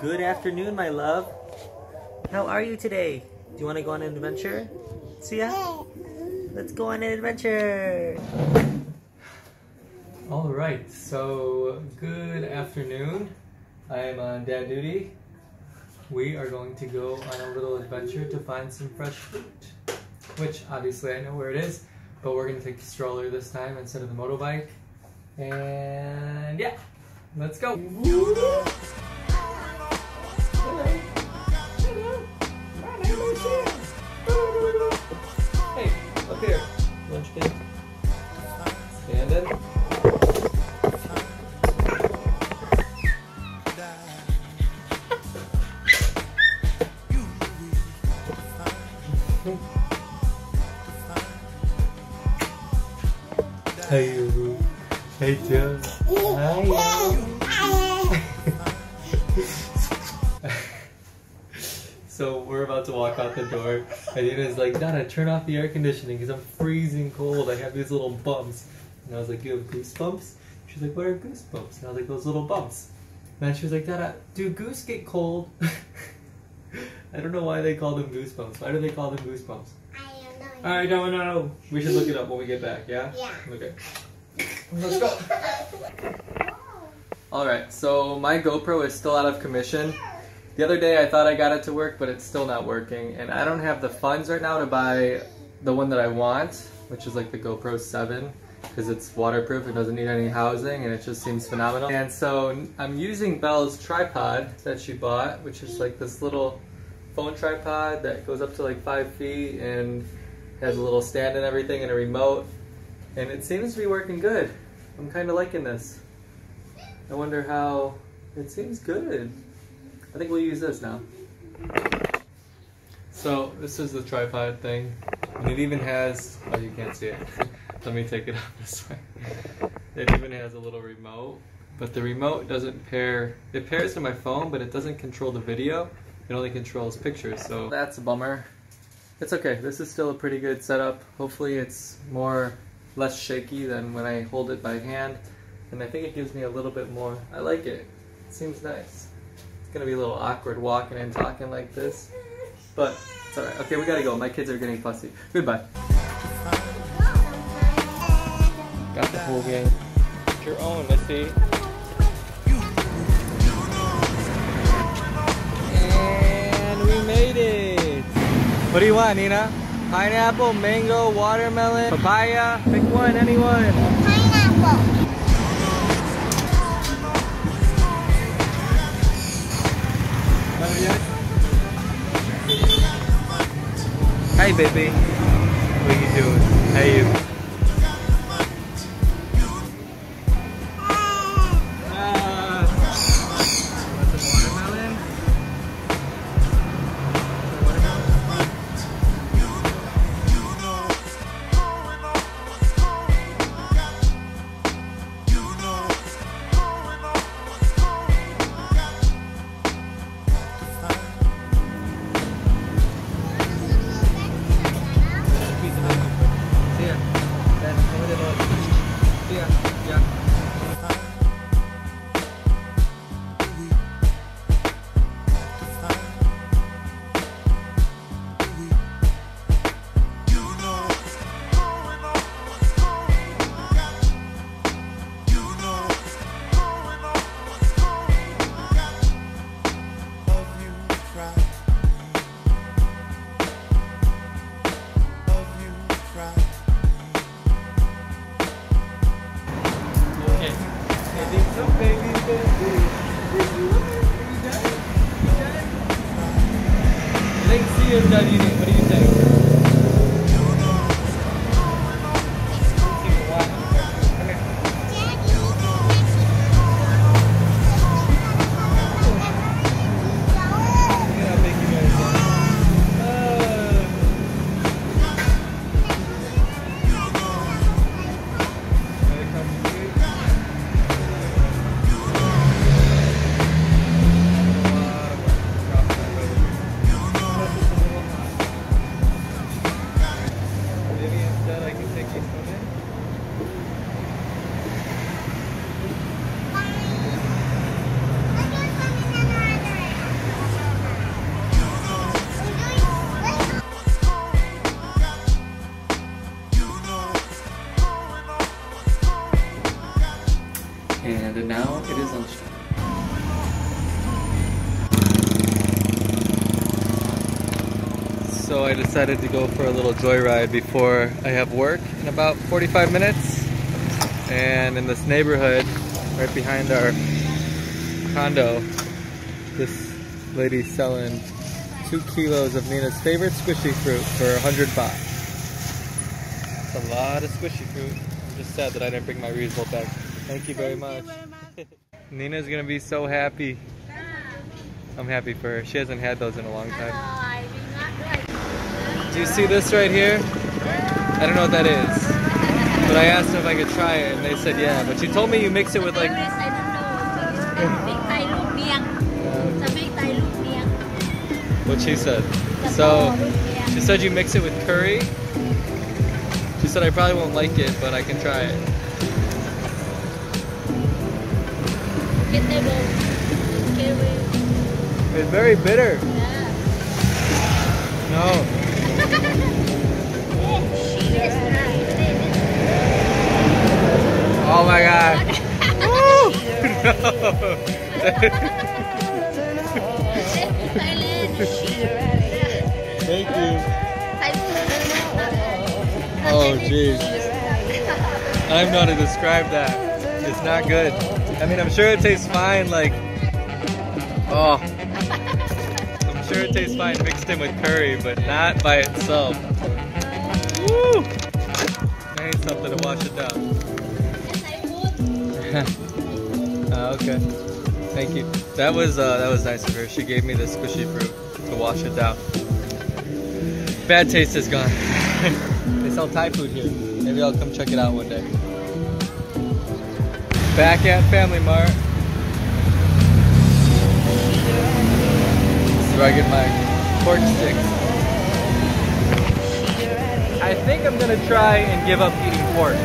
Good afternoon, my love. How are you today? Do you want to go on an adventure? See ya? Let's go on an adventure! Alright, so good afternoon. I am on dad duty. We are going to go on a little adventure to find some fresh fruit. Which, obviously, I know where it is, but we're going to take the stroller this time instead of the motorbike. And yeah, let's go! Hey, up here, lunch kid. Stand in. Hey, hey, Joe. Hi. So we're about to walk out the door, and Nina's like, Dada, turn off the air conditioning because I'm freezing cold. I have these little bumps. And I was like, you have goosebumps? She's like, what are goosebumps? And I was like, those little bumps. And then she was like, Dada, do goose get cold? I don't know why they call them goosebumps. Why do they call them goosebumps? I don't know. We should look it up when we get back, yeah? Yeah. Okay. Let's go. Alright, so my GoPro is still out of commission. The other day I thought I got it to work, but it's still not working. And I don't have the funds right now to buy the one that I want, which is like the GoPro 7, because it's waterproof, it doesn't need any housing, and it just seems phenomenal. And so I'm using Belle's tripod that she bought, which is like this little phone tripod that goes up to like 5 feet and has a little stand and everything and a remote. And it seems to be working good. I'm kind of liking this. I wonder how... It seems good. I think we'll use this now. So this is the tripod thing, and it even has, oh, you can't see it. Let me take it off this way. It even has a little remote, but the remote doesn't pair. It pairs to my phone, but it doesn't control the video. It only controls pictures, so that's a bummer. It's okay. This is still a pretty good setup. Hopefully it's less shaky than when I hold it by hand, and I think it gives me a little bit more. I like it. It seems nice. It's gonna be a little awkward walking and talking like this, but it's alright. Okay, we gotta go. My kids are getting fussy. Goodbye. Got the whole game. It's your own, Missy. And we made it! What do you want, Nina? Pineapple, mango, watermelon, papaya? Pick one, anyone. Pineapple. Hi, baby. What are you doing? Hey, you. Want some watermelon? Lexi is done eating. What do you think? So I decided to go for a little joyride before I have work in about 45 minutes. And in this neighborhood, right behind our condo, this lady's selling 2 kilos of Nina's favorite squishy fruit for 100 baht. That's a lot of squishy fruit. I'm just sad that I didn't bring my reusable bag. Thank you very much. Nina's gonna be so happy. I'm happy for her. She hasn't had those in a long time. Do you see this right here? I don't know what that is. But I asked them if I could try it and they said yeah. But she told me you mix it with like... What she said. So, she said you mix it with curry. She said I probably won't like it, but I can try it. It's very bitter. No. Oh my god. Woo! Thank you. Oh jeez. I don't know how to describe that. It's not good. I mean, I'm sure it tastes fine, like... Oh. I'm sure it tastes fine mixed in with curry, but not by itself. Woo! I need something to wash it down. Okay. Thank you. That was nice of her. She gave me the squishy fruit to wash it down. Bad taste is gone. They sell Thai food here. Maybe I'll come check it out one day. Back at Family Mart. This is where I get my pork sticks. I think I'm gonna try and give up eating pork.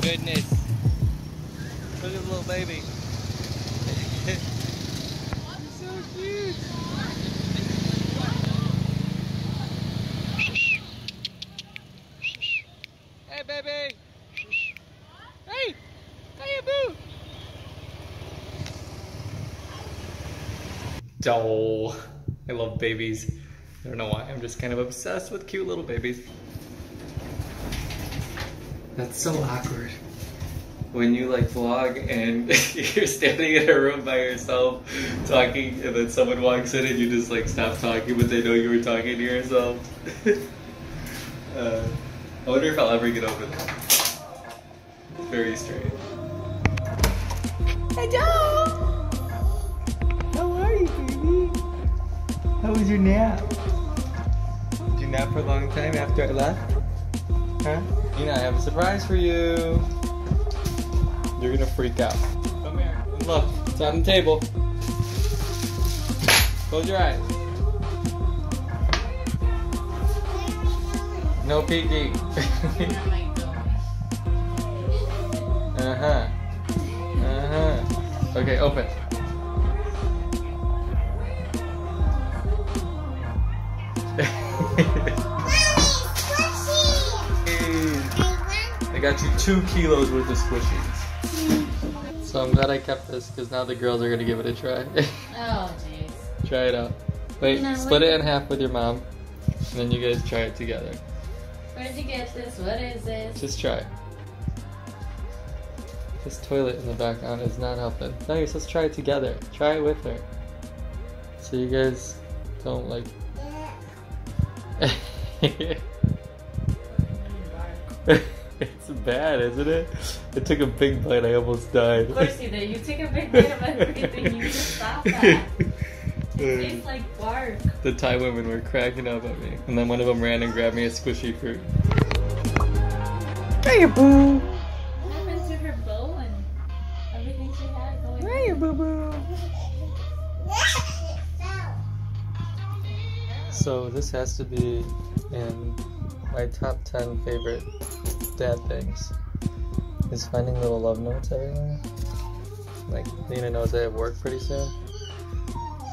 Goodness. Look at the little baby. He's so cute. Hey baby. Hey. Hey boo. Oh, I love babies. I don't know why. I'm just kind of obsessed with cute little babies. That's so awkward. When you like vlog and you're standing in a room by yourself talking and then someone walks in and you just like stop talking but they know you were talking to yourself. I wonder if I'll ever get over that. It's very strange. Hello! How are you, baby? How was your nap? Did you nap for a long time after I left? Huh? Nina, I have a surprise for you. You're gonna freak out. Come here. Look, it's on the table. Close your eyes. No peeking. Uh-huh. Uh-huh. Okay, open. I got you 2 kilos worth of squishies. So I'm glad I kept this because now the girls are gonna give it a try. Oh jeez. Try it out. Wait, split it in half with your mom, and then you guys try it together. Where'd you get this? What is this? Just try it. This toilet in the background is not helping. No, you're supposed to try it together. Try it with her. So you guys don't like... It's bad, isn't it? I took a big bite, I almost died. Of course you did. You took a big bite of everything. You just stop that. It tastes like bark. The Thai women were cracking up at me. And then one of them ran and grabbed me a squishy fruit. Hey, boo! What happened to her bow and everything she had going on? Hey, boo boo! So this has to be in my top 10 favorite dad things. Is finding little love notes everywhere. Like Nina knows I have work pretty soon.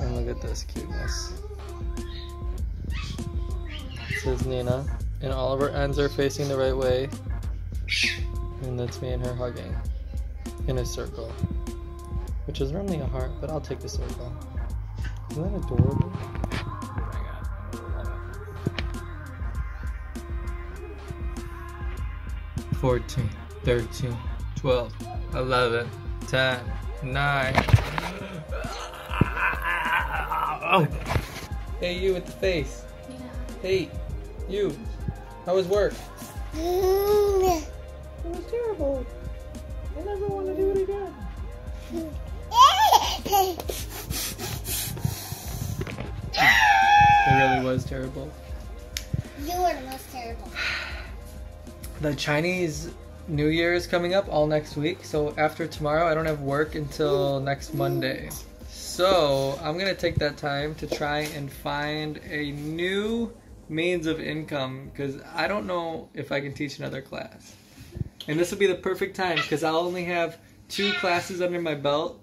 And look at this cuteness. This is Nina. And all of her ends are facing the right way. And that's me and her hugging. In a circle. Which is normally a heart, but I'll take the circle. Isn't that adorable? 14, 13, 12, 11, 10, 9. Oh. Hey, you with the face. Yeah. Hey, you. How was work? It was terrible. I never want to do it again. It really was terrible. You were the most terrible. The Chinese New Year is coming up all next week, so after tomorrow I don't have work until next Monday. So I'm gonna take that time to try and find a new means of income because I don't know if I can teach another class. And this will be the perfect time because I'll only have 2 classes under my belt.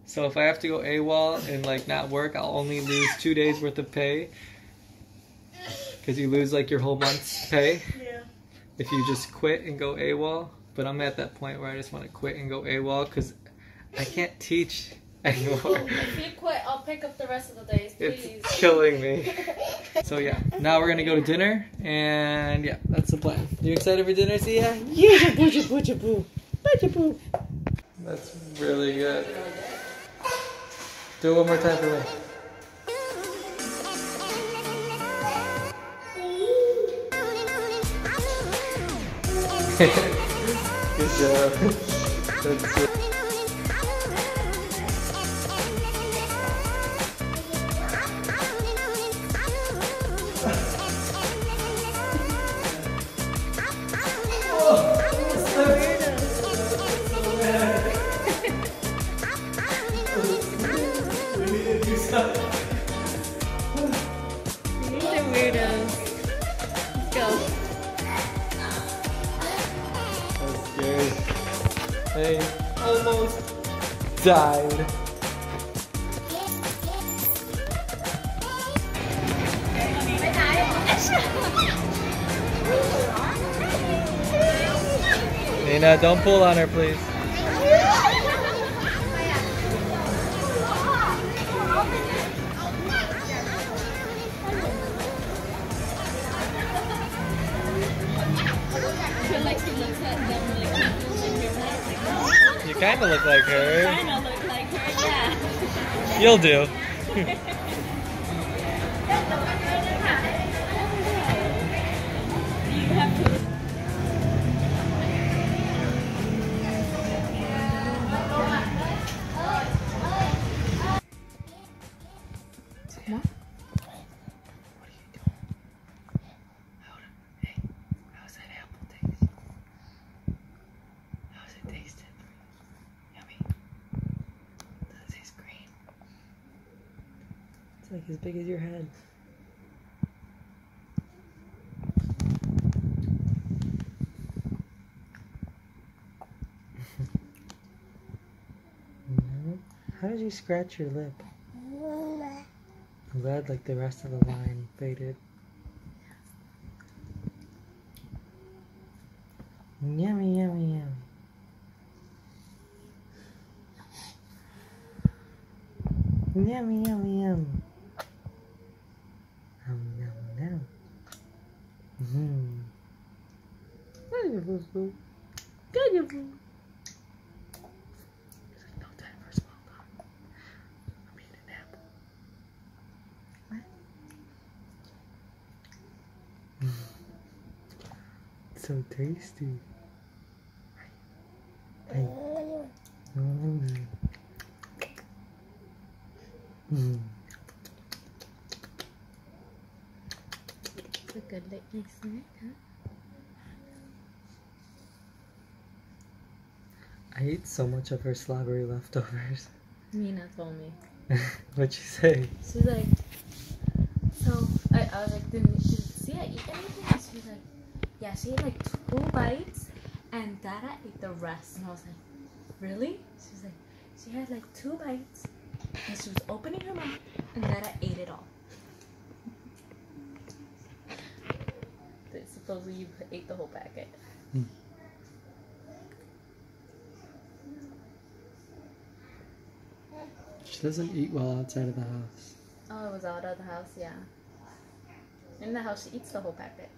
So if I have to go AWOL and like not work, I'll only lose 2 days worth of pay. Because you lose like your whole month's pay. Yeah. If you just quit and go AWOL. But I'm at that point where I just want to quit and go AWOL because I can't teach anymore. If you quit, I'll pick up the rest of the days, please. It's killing me. So yeah, now we're gonna go to dinner, and yeah, that's the plan. You excited for dinner, Sia? Yeah, that's really good. Do it one more time for me. Good job. That's it. I almost died. Nina, don't pull on her, please. You kind of look like her. Kind of look like her, yeah. You'll do. You have to. What? What are you doing? Hey, how's that apple taste? How's it tasting? Yummy. Does it taste green? It's like as big as your head. How did you scratch your lip? I'm glad like the rest of the line faded. Yummy, yummy, yummy. Yummy, yummy, yum. Yum, yum, yum. Good. There's like no time for a small talk. I'm eating an apple. What? So tasty. Hey. It's a good little snack, huh? I ate so much of her slobbery leftovers. Mina told me. What'd you say? She's like, So I was like, did Sia eat anything? And she was like, yeah, she ate like 2 bites and Dada ate the rest. And I was like, really? She was like, she had like 2 bites and she was opening her mouth and Dada ate it all. Supposedly you ate the whole packet. She doesn't eat well outside of the house. Oh, it was out of the house, yeah. In the house, she eats the whole packet.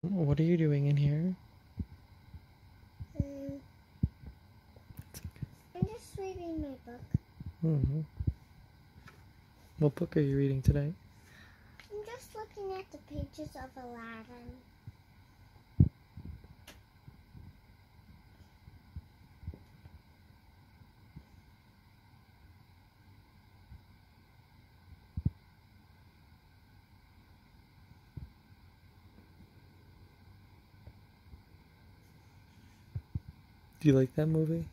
What are you doing in here? I'm just reading my book. Mm-hmm. What book are you reading today? I'm just looking at the pages of Aladdin. Do you like that movie?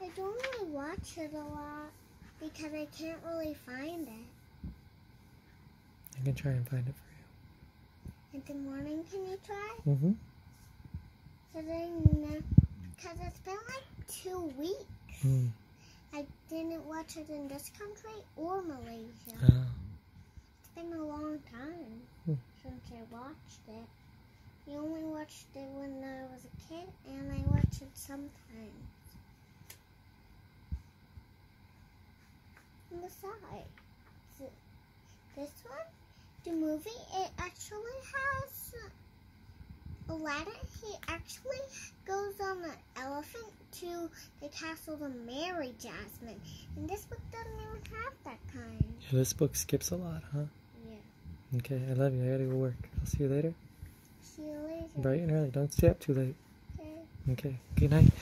I don't really watch it a lot because I can't really find it. I can try and find it for In the morning, can you try? you. Mm-hmm. Because it's been like 2 weeks. I didn't watch it in this country or Malaysia. It's been a long time since I watched it. I only watched it when I was a kid, and I watch it sometimes. And besides, this one, the movie, it actually has Aladdin. He actually goes on an elephant to the castle to marry Jasmine. And this book doesn't even have that kind. Yeah, this book skips a lot, huh? Yeah. Okay, I love you. I gotta go work. I'll see you later. See you later. Bright and early. Don't stay up too late. Okay. Okay. Good night.